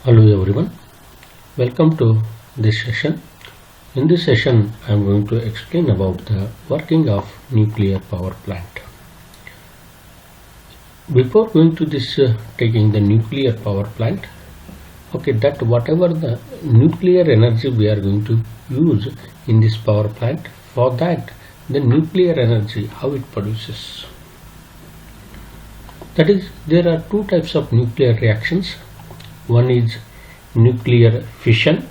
Hello everyone, welcome to this session. In this session I am going to explain about the working of nuclear power plant. Before going to this taking the nuclear power plant, that whatever the nuclear energy we are going to use in this power plant, for that the nuclear energy, how it produces. That is, there are two types of nuclear reactions. One is nuclear fission,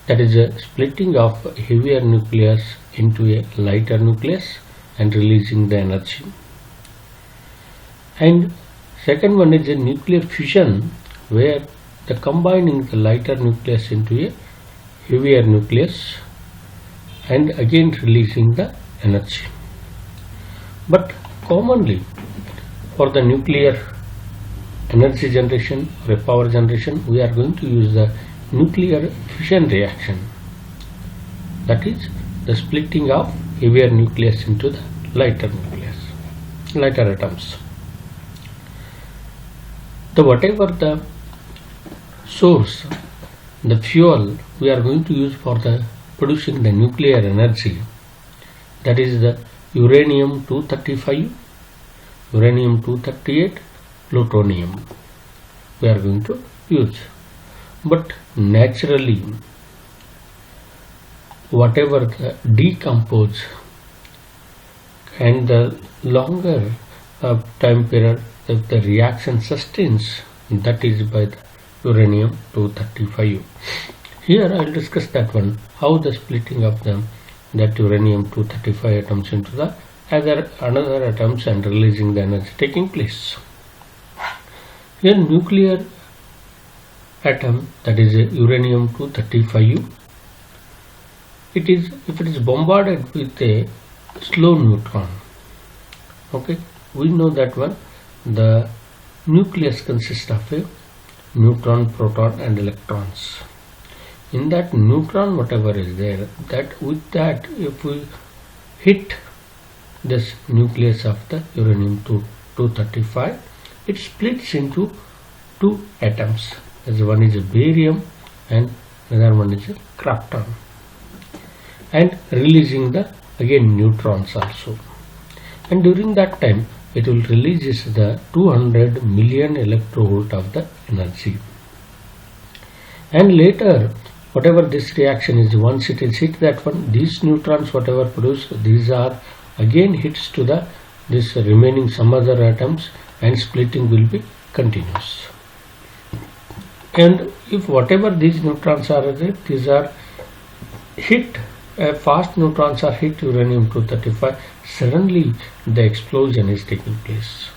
that is a splitting of heavier nucleus into a lighter nucleus and releasing the energy. And second one is a nuclear fission, where the combining the lighter nucleus into a heavier nucleus and again releasing the energy. But commonly for the nuclear energy generation or a power generation, we are going to use the nuclear fission reaction, that is the splitting of heavier nucleus into the lighter atoms. Whatever the source, the fuel we are going to use for the producing the nuclear energy, that is the uranium-235, uranium-238, plutonium we are going to use. But naturally, whatever the decompose and the longer time period that the reaction sustains, that is by the uranium-235. Here I will discuss that one, how the splitting of them, that uranium-235 atoms into the another atoms and releasing the energy taking place. Here nuclear atom, that is uranium-235, if it is bombarded with a slow neutron, we know that one, the nucleus consists of a neutron, proton and electrons. In that neutron, whatever is there, that with that if we hit this nucleus of the uranium-235, it splits into two atoms, as one is a barium and another one is a krypton, and releasing the again neutrons also. And during that time it will release the 200 million electrovolt of the energy. And later, whatever this reaction is, once it is hit that one, these neutrons whatever produce, these are again hits to the this remaining some other atoms, and splitting will be continuous. And if whatever these neutrons are there, these are hit, fast neutrons are hit uranium-235, suddenly the explosion is taking place,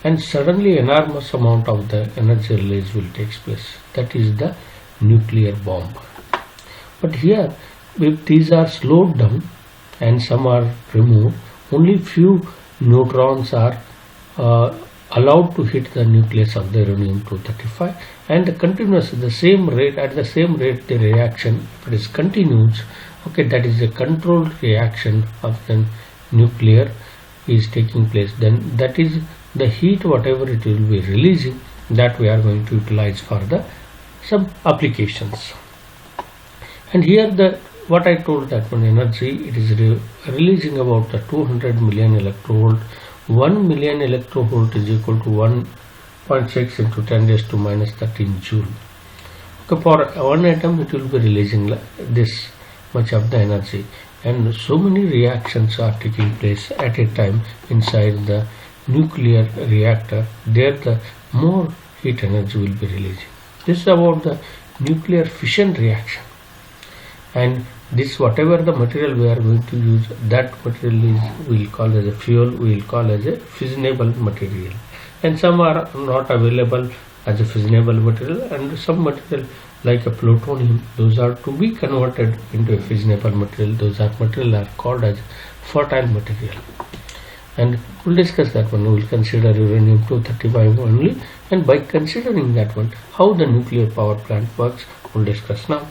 and suddenly enormous amount of the energy release will take place. That is the nuclear bomb. But here, if these are slowed down and some are removed, only few neutrons are allowed to hit the nucleus of the uranium-235, and the continuous at the same rate the reaction, if it is continues, that is a controlled reaction of the nuclear is taking place, then that is the heat whatever it will be releasing, that we are going to utilize for the some applications. And here what I told, that one energy, it is releasing about the 200 million electrovolt. 1 million electrovolt is equal to 1.6 into 10 raised to minus 13 joule. For one atom it will be releasing this much of the energy, and so many reactions are taking place at a time inside the nuclear reactor. There the more heat energy will be releasing. This is about the nuclear fission reaction. And this whatever the material we are going to use, that material is we will call as a fuel, we will call as a fissionable material, and some are not available as a fissionable material, and some material like a plutonium, those are to be converted into a fissionable material. Those are material are called as fertile material, and we'll discuss that one. We will consider uranium-235 only, and by considering that one, how the nuclear power plant works, we'll discuss now.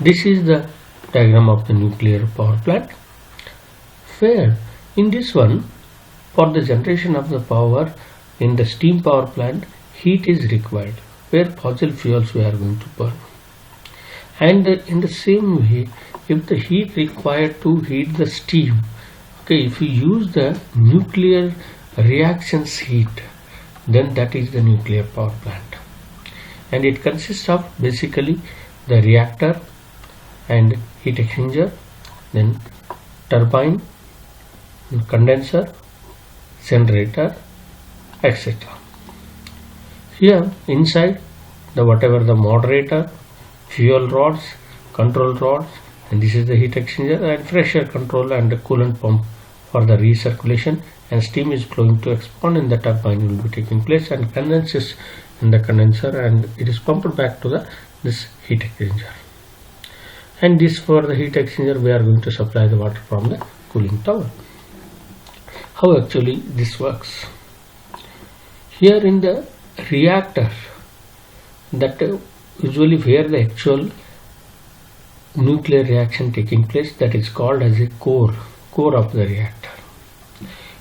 This is the diagram of the nuclear power plant, where in this one, for the generation of the power in the steam power plant, heat is required, where fossil fuels we are going to burn. And in the same way, if the heat required to heat the steam, okay, if you use the nuclear reactions heat, then that is the nuclear power plant. And it consists of basically the reactor and heat exchanger, then turbine, condenser, generator, etc. Here inside, the whatever the moderator, fuel rods, control rods, and this is the heat exchanger, and pressure control and the coolant pump for the recirculation, and steam is going to expand in the turbine will be taking place, and condenses in the condenser, and it is pumped back to this heat exchanger. And this for the heat exchanger we are going to supply the water from the cooling tower. How actually this works? Here in the reactor, that usually where the actual nuclear reaction taking place, that is called as a core of the reactor.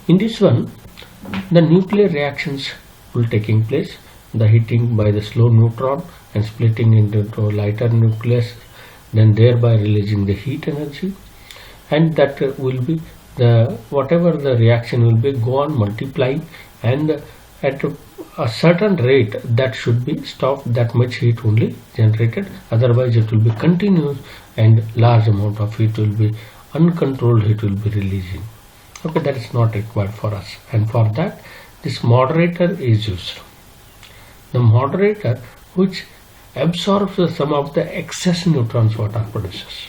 In this one, the nuclear reactions will taking place, the heating by the slow neutron and splitting into lighter nucleus, then thereby releasing the heat energy, and that will be the whatever the reaction will be go on multiplying, and at a certain rate that should be stopped, that much heat only generated, otherwise it will be continuous and large amount of heat will be uncontrolled heat will be releasing. Okay, that is not required for us, and for that this moderator is used. The moderator which absorbs some of the excess neutrons what are produces.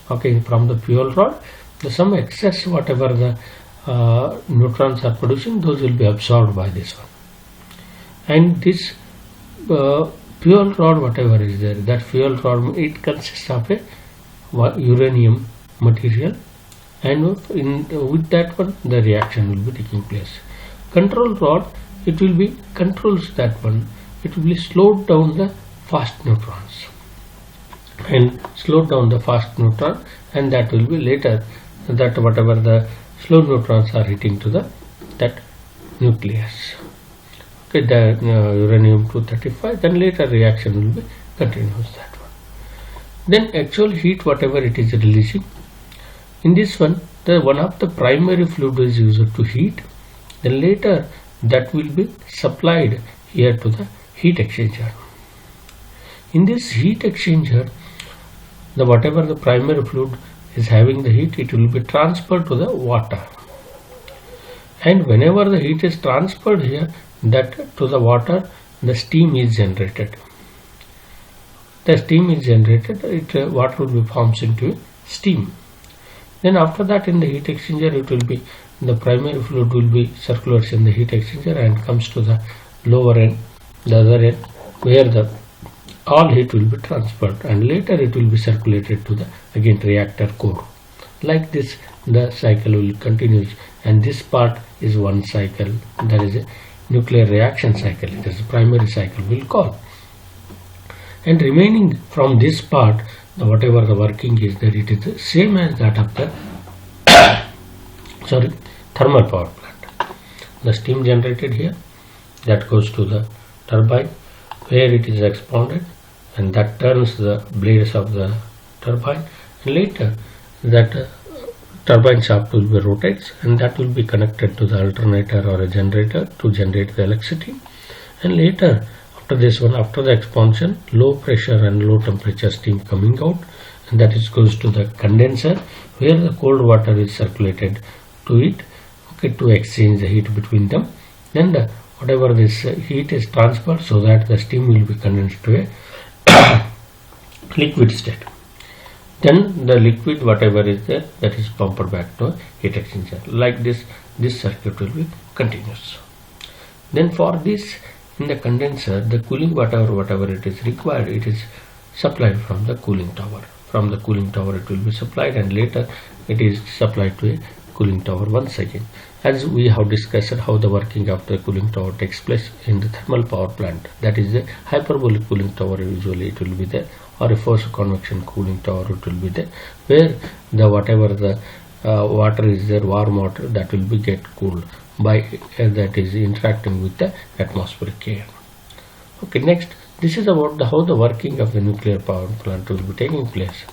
Okay, from the fuel rod, some excess whatever the neutrons are producing, those will be absorbed by this one. And this fuel rod whatever is there, that fuel rod, it consists of a uranium material, and with that one the reaction will be taking place. Control rod, it will be controls that one, it will be slowed down the fast neutrons, and slowed down the fast neutron, and that will be later that whatever the slow neutrons are hitting to that nucleus. Okay, the uranium 235, then later reaction will be continuous that one. Then actual heat whatever it is releasing, in this one the one of the primary fluid is used to heat, then later that will be supplied here to the heat exchanger. In this heat exchanger, the whatever the primary fluid is having the heat, it will be transferred to the water, and whenever the heat is transferred here, that to the water, the steam is generated. The steam is generated, water will be forms into steam. Then after that in the heat exchanger, it will be the primary fluid will be circulates in the heat exchanger and comes to the lower end, the other end, where the all heat will be transferred, and later it will be circulated to the again reactor core. Like this the cycle will continue, and this part is one cycle, that is a nuclear reaction cycle, it is a primary cycle we'll call. And remaining from this part, whatever the working is there, it is the same as that of the thermal power plant. The steam generated here, that goes to the turbine where it is expanded, and that turns the blades of the turbine, and later that turbine shaft will be rotates, and that will be connected to the alternator or a generator to generate the electricity. And later after this one, after the expansion, low pressure and low temperature steam coming out, and that is goes to the condenser where the cold water is circulated to it, okay, to exchange the heat between them. Then the whatever this heat is transferred, so that the steam will be condensed to a liquid state. Then the liquid whatever is there, that is pumped back to a heat exchanger. Like this circuit will be continuous. Then for this, in the condenser, the cooling whatever it is required, it is supplied from the cooling tower. From the cooling tower it will be supplied, and later it is supplied to a cooling tower once again. As we have discussed how the working of the cooling tower takes place in the thermal power plant, that is a hyperbolic cooling tower, usually it will be there, or a forced convection cooling tower it will be there, where the whatever the water is there, warm water, that will be get cooled by that is interacting with the atmospheric air. Okay, next, this is about how the working of the nuclear power plant will be taking place.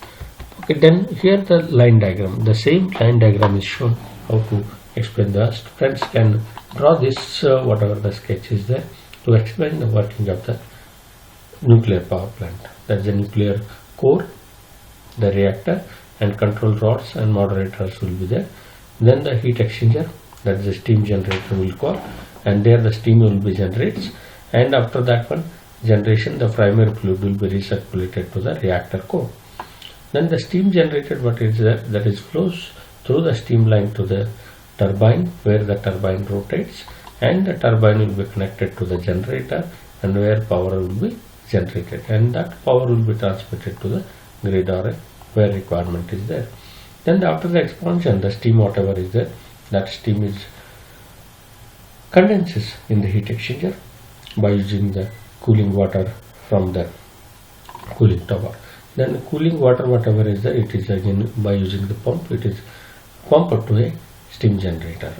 Okay, then here the line diagram, the same line diagram is shown. How to explain the friends can draw this whatever the sketch is there to explain the working of the nuclear power plant. That's the nuclear core, the reactor, and control rods and moderators will be there. Then the heat exchanger, that's the steam generator will call, and there the steam will be generates, and after that one generation the primary fluid will be recirculated to the reactor core. Then the steam generated, what is there, that is flows through the steam line to the turbine, where the turbine rotates, and the turbine will be connected to the generator, and where power will be generated, and that power will be transmitted to the grid or where requirement is there. Then after the expansion, the steam whatever is there, that steam is condenses in the heat exchanger by using the cooling water from the cooling tower. Then cooling water whatever is there, it is again by using the pump, it is pumped to a steam generator.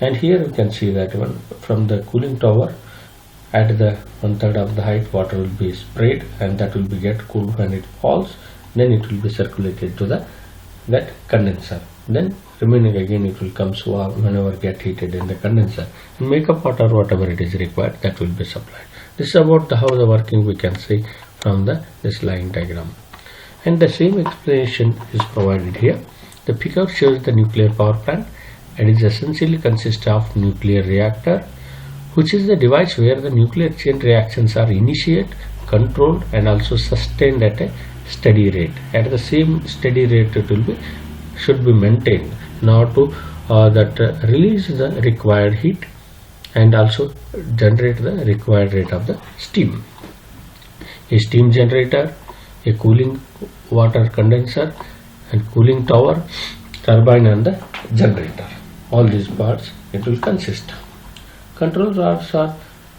And here you can see that one from the cooling tower at the 1/3 of the height, water will be sprayed, and that will be get cooled when it falls. Then it will be circulated to that condenser. Then remaining again it will come so whenever get heated in the condenser, and makeup water whatever it is required, that will be supplied. This is about how the working we can see from this line diagram. And the same explanation is provided here. The figure shows the nuclear power plant, and it essentially consists of nuclear reactor, which is the device where the nuclear chain reactions are initiated, controlled, and also sustained at a steady rate. At the same steady rate it will be should be maintained in order to release the required heat and also generate the required rate of the steam. A steam generator, a cooling water condenser, and cooling tower, turbine, and the generator. All these parts it will consist. Control rods are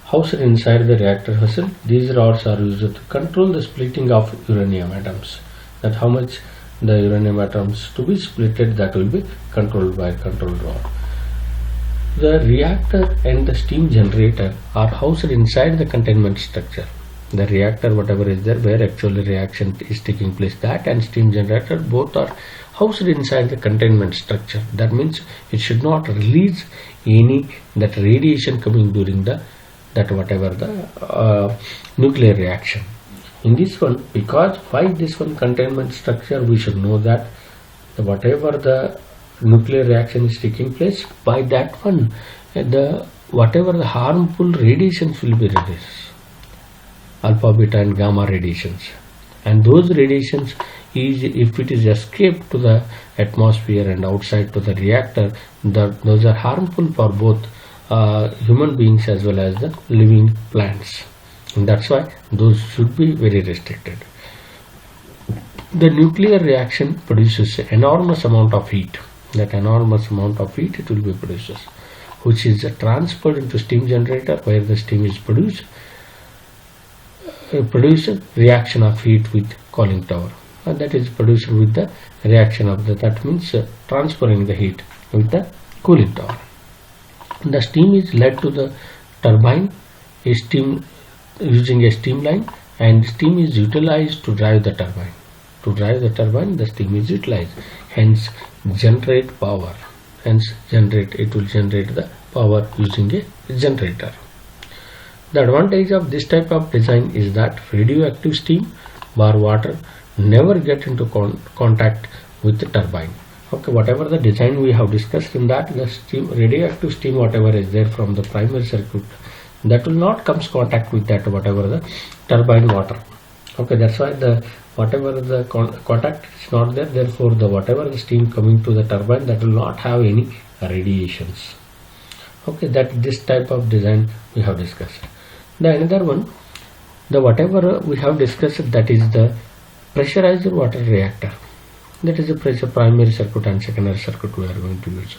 housed inside the reactor vessel. These rods are used to control the splitting of uranium atoms. That how much the uranium atoms to be splitted, that will be controlled by control rod. The reactor and the steam generator are housed inside the containment structure. The reactor whatever is there, where actually reaction is taking place, that and steam generator both are housed inside the containment structure. That means it should not release any that radiation coming during that whatever the nuclear reaction. In this one, because by this one containment structure, we should know that whatever the nuclear reaction is taking place, by that one whatever the harmful radiations will be released, alpha, beta, and gamma radiations, and those radiations is, if it is escaped to the atmosphere and outside to the reactor, those are harmful for both human beings as well as the living plants, and that's why those should be very restricted. The nuclear reaction produces enormous amount of heat. That enormous amount of heat it will be produces, which is transferred into steam generator, where the steam is produced reaction of heat with cooling tower, and that is produced with the reaction of that means transferring the heat with the cooling tower. The steam is led to the turbine, a steam using a steam line, and steam is utilized to drive the turbine. To drive the turbine, the steam is utilized, hence generate power. Hence it will generate the power using a generator. The advantage of this type of design is that radioactive steam or water never get into contact with the turbine. Okay, whatever the design we have discussed, in that the steam, radioactive steam whatever is there from the primary circuit, that will not comes contact with that whatever the turbine water. Okay, that's why the whatever the contact is not there, therefore the whatever the steam coming to the turbine, that will not have any radiations. Okay, that this type of design we have discussed. The another one, the whatever we have discussed, that is the pressurized water reactor. That is a pressure primary circuit and secondary circuit we are going to use.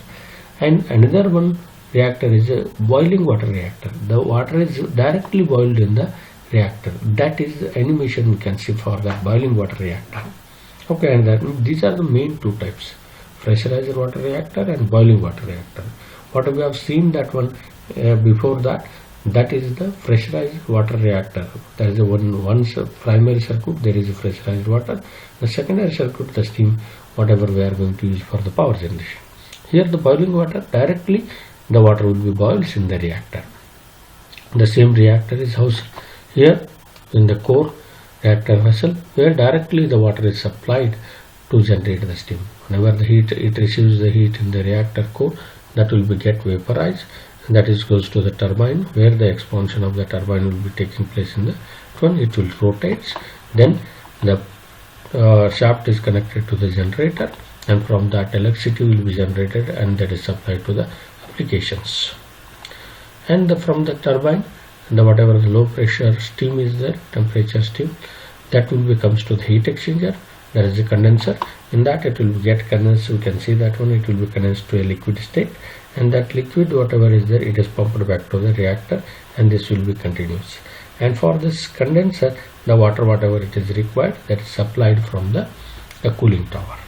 And another one reactor is a boiling water reactor. The water is directly boiled in the reactor. That is the animation we can see for that boiling water reactor. Okay, and these are the main two types: pressurized water reactor and boiling water reactor. What we have seen that one before that, That is the pressurized water reactor. There is one primary circuit, there is a pressurized water. The secondary circuit, the steam, whatever we are going to use for the power generation. Here the boiling water, directly the water will be boiled in the reactor. The same reactor is housed here in the core reactor vessel, where directly the water is supplied to generate the steam. Whenever the heat, it receives the heat in the reactor core, that will be get vaporized, and that is goes to the turbine, where the expansion of the turbine will be taking place in the one. It will rotates. Then the shaft is connected to the generator, and from that electricity will be generated, and that is supplied to the applications. And from the turbine, whatever the low pressure steam is there, temperature steam, that will be comes to the heat exchanger. There is a condenser. In that it will get condensed. We can see that one. It will be condensed to a liquid state, and that liquid, whatever is there, it is pumped back to the reactor, and this will be continuous. And for this condenser, the water, whatever it is required, that is supplied from the cooling tower.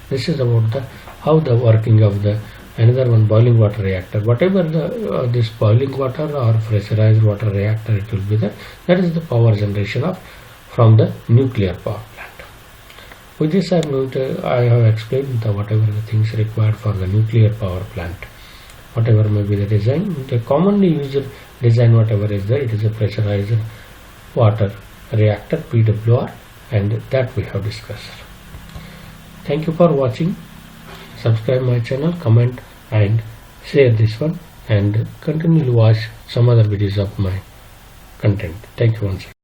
This is about the how the working of the another one, boiling water reactor. Whatever the this boiling water or pressurized water reactor, it will be there. That is the power generation of from the nuclear power plant. With this, I have explained whatever the things required for the nuclear power plant. Whatever may be the design, the commonly used design, whatever is there, it is a pressurized water reactor, PWR, and that we have discussed. Thank you for watching. Subscribe my channel, comment and share this one, and continue to watch some other videos of my content. Thank you once again.